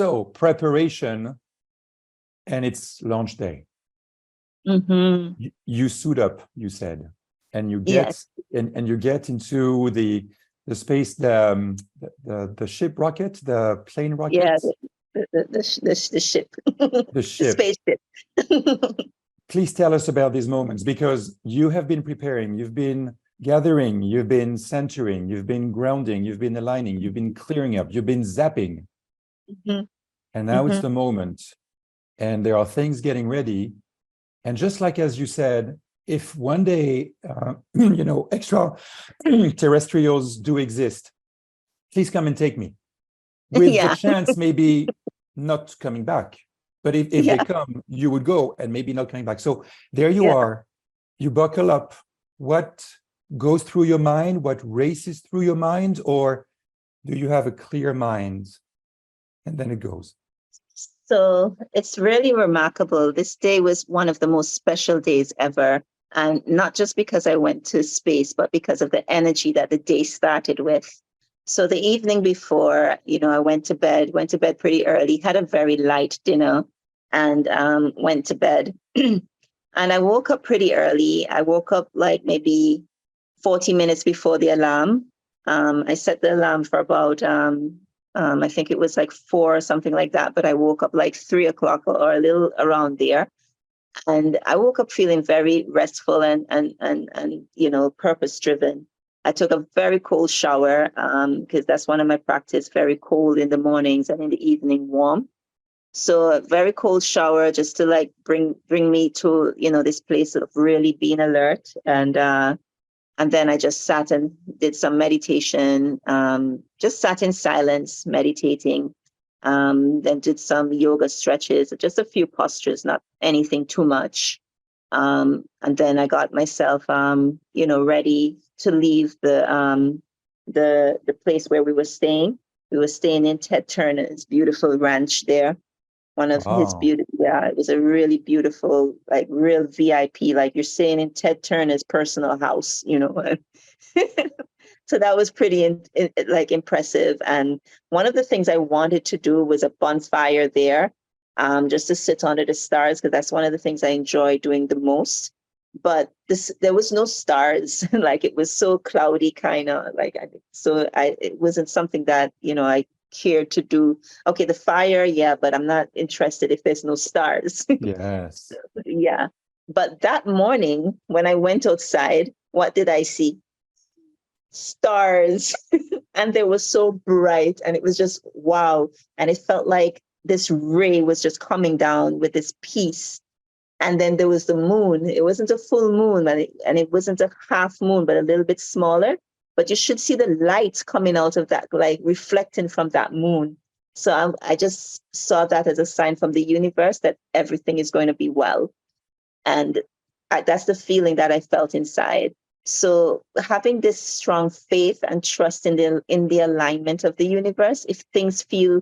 So preparation, and it's launch day. Mm-hmm. You suit up, you said, and you get Yes. and you get into the space, the ship rocket, the plane rocket, Yeah, the ship, the the ship. spaceship. Please tell us about these moments, because you have been preparing, you've been gathering, you've been centering, you've been grounding, you've been aligning, you've been clearing up, you've been zapping. Mm-hmm. And now it's Mm-hmm. the moment, and there are things getting ready. And just like as you said, if one day, extra terrestrials do exist, please come and take me, with the Yeah, chance maybe not coming back. But if they yeah, come, you would go, and maybe not coming back. So there you yeah. are, you buckle up. What goes through your mind? What races through your mind? Or do you have a clear mind and then it goes? So it's really remarkable. This day was one of the most special days ever. And not just because I went to space, but because of the energy that the day started with. So the evening before, I went to bed pretty early, had a very light dinner, and went to bed. And I woke up pretty early. I woke up like maybe 40 minutes before the alarm. I set the alarm for about I think it was like 4 or something like that, but I woke up like 3 o'clock or a little around there. And I woke up feeling very restful and purpose driven. I took a very cold shower because that's one of my practice, very cold in the mornings and in the evening warm. So a very cold shower just to like bring me to, this place of really being alert. And then I just sat and did some meditation, just sat in silence, meditating, then did some yoga stretches, just a few postures, not anything too much. And then I got myself, ready to leave the place where we were staying. We were staying in Ted Turner's beautiful ranch there. One of his Wow. it was a really beautiful, like real VIP, like you're staying in Ted Turner's personal house, So that was pretty like impressive. And one of the things I wanted to do was a bonfire there, just to sit under the stars, because that's one of the things I enjoy doing the most. But there was no stars, like it was so cloudy, kind of like it wasn't something that I cared to do. Okay, the fire, yeah, but I'm not interested if there's no stars. Yes. Yeah. But that morning when I went outside, what did I see? Stars. And they were so bright, and it was just wow. And it felt like this ray was just coming down with this peace. And then there was the moon. It wasn't a full moon, and it wasn't a half moon, but a little bit smaller. But you should see the light coming out of that, like reflecting from that moon. So I just saw that as a sign from the universe that everything is going to be well. And that's the feeling that I felt inside. So having this strong faith and trust in the alignment of the universe, if things feel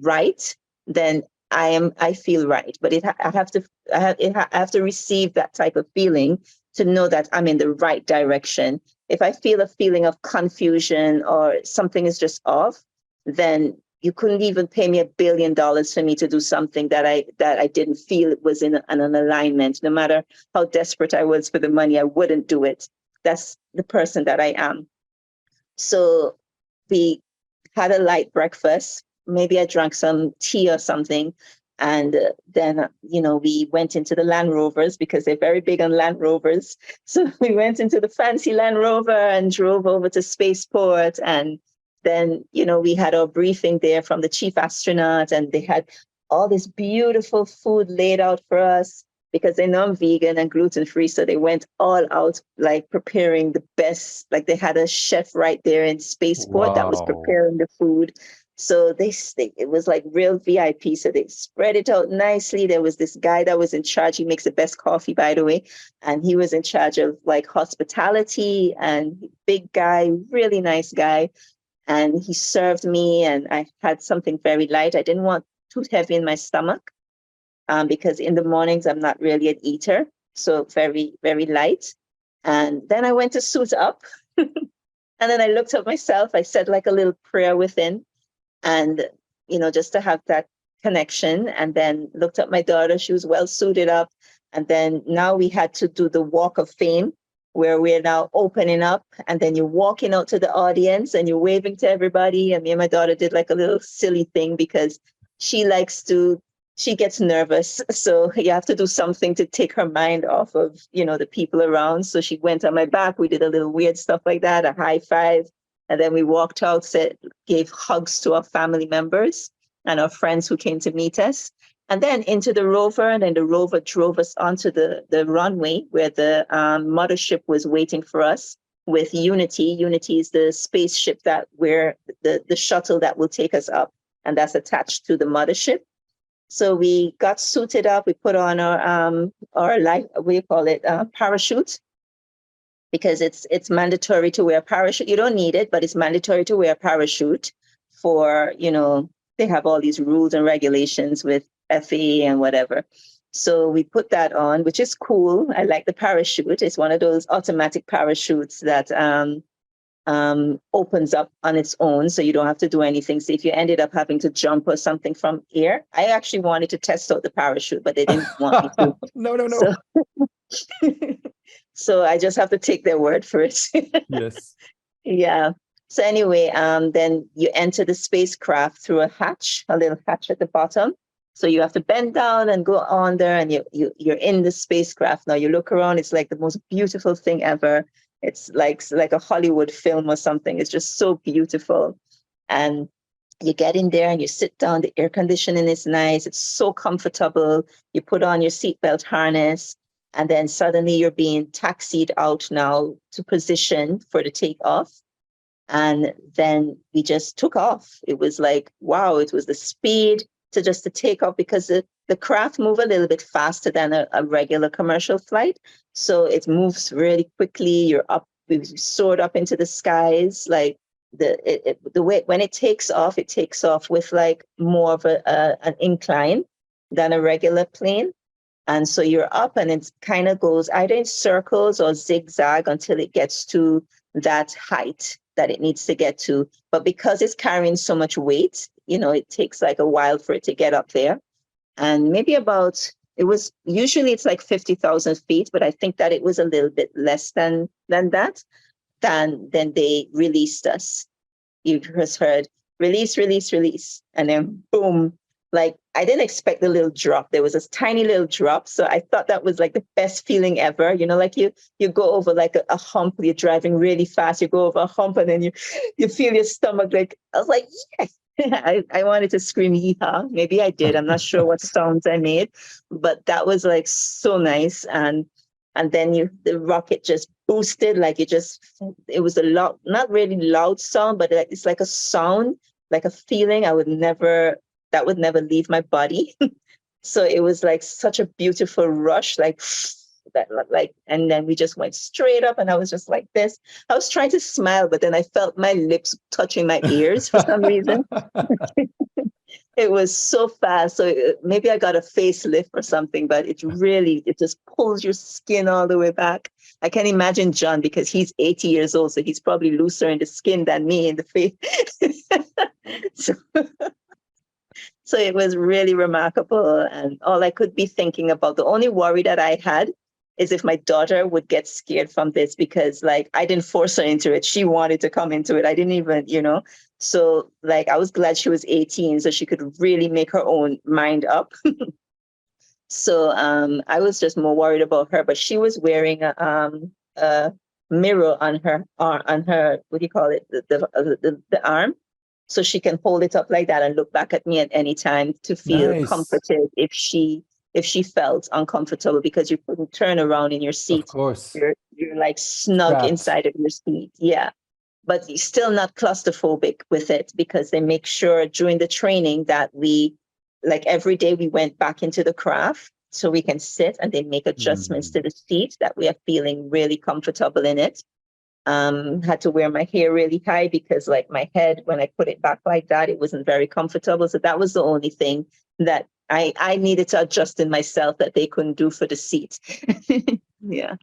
right, then I feel right. But I have to receive that type of feeling to know that I'm in the right direction. If I feel a feeling of confusion or something is just off, then you couldn't even pay me $1 billion for me to do something that I didn't feel it was in an alignment. No matter how desperate I was for the money, I wouldn't do it. That's the person that I am. So we had a light breakfast. Maybe I drank some tea or something. And then, we went into the Land Rovers because they're very big on Land Rovers. So we went into the fancy Land Rover and drove over to Spaceport. And then, we had our briefing there from the chief astronaut, and they had all this beautiful food laid out for us because they know I'm vegan and gluten-free. So they went all out, like preparing the best, like they had a chef right there in Spaceport that was Wow. preparing the food. So it was like real VIP. So they spread it out nicely. There was this guy that was in charge. He makes the best coffee, by the way. And he was in charge of like hospitality, and big guy, really nice guy. And he served me, and I had something very light. I didn't want too heavy in my stomach because in the mornings, I'm not really an eater. So very, very light. And then I went to suit up. And then I looked at myself. I said like a little prayer within. And, just to have that connection, and then looked at my daughter. She was well suited up. And then now we had to do the walk of fame, where we're now opening up, and then you're walking out to the audience and you're waving to everybody. And me and my daughter did like a little silly thing because she gets nervous. So you have to do something to take her mind off of, the people around. So she went on my back. We did a little weird stuff like that, a high five. And then we walked out, gave hugs to our family members and our friends who came to meet us. And then into the rover, and then the rover drove us onto the runway where the mothership was waiting for us with Unity. Unity is the spaceship where the shuttle that will take us up, and that's attached to the mothership. So we got suited up. We put on our life, what do you call it, parachute, because it's mandatory to wear a parachute. You don't need it, but it's mandatory to wear a parachute for, they have all these rules and regulations with FAA and whatever. So we put that on, which is cool. I like the parachute. It's one of those automatic parachutes that opens up on its own, so you don't have to do anything. So if you ended up having to jump or something from air, I actually wanted to test out the parachute, but they didn't want me to. No. So, so I just have to take their word for it. Yes. Yeah. So anyway, then you enter the spacecraft through a little hatch at the bottom. So you have to bend down and go on there, and you're in the spacecraft. Now you look around, it's like the most beautiful thing ever. It's like a Hollywood film or something. It's just so beautiful. And you get in there and you sit down. The air conditioning is nice. It's so comfortable. You put on your seatbelt harness, and then suddenly you're being taxied out now to position for the takeoff. And then we just took off. It was like, wow, it was the speed to take off, because the craft move a little bit faster than a regular commercial flight. So it moves really quickly. We soared up into the skies. Like the way, when it takes off with like more of an incline than a regular plane. And so you're up, and it kind of goes either in circles or zigzag until it gets to that height that it needs to get to. But because it's carrying so much weight, it takes like a while for it to get up there. And maybe it's like 50,000 feet, but I think that it was a little bit less than that. Then they released us. You just heard release, release, release. And then boom, like I didn't expect the little drop. There was this tiny little drop. So I thought that was like the best feeling ever. Like you go over like a hump, you're driving really fast, you go over a hump, and then you feel your stomach. Like, I was like, yes. I wanted to scream yeehaw. Maybe I did. I'm not sure what sounds I made, but that was like so nice. And then the rocket just boosted, like it was a loud, not really loud sound, but it's like a sound, like a feeling that would never leave my body. So it was like such a beautiful rush, like that, like, and then we just went straight up, and I was just like this. I was trying to smile, but then I felt my lips touching my ears for some reason. It was so fast. So maybe I got a facelift or something, but it just pulls your skin all the way back. I can imagine John, because he's 80 years old, so he's probably looser in the skin than me in the face. So it was really remarkable. And all I could be thinking about, the only worry that I had is if my daughter would get scared from this, because like I didn't force her into it. She wanted to come into it. I didn't even, So like I was glad she was 18, so she could really make her own mind up. So I was just more worried about her, but she was wearing a mirror on her, what do you call it? The arm. So she can hold it up like that and look back at me at any time to feel Nice. comforted if she felt uncomfortable, because you couldn't turn around in your seat. Of course. You're like snug Trapped. inside of your seat. Yeah. But you're still not claustrophobic with it, because they make sure during the training that like every day we went back into the craft so we can sit, and they make adjustments to the seat that we are feeling really comfortable in it. Had to wear my hair really high, because like my head, when I put it back like that, it wasn't very comfortable. So that was the only thing that I needed to adjust in myself that they couldn't do for the seat. Yeah.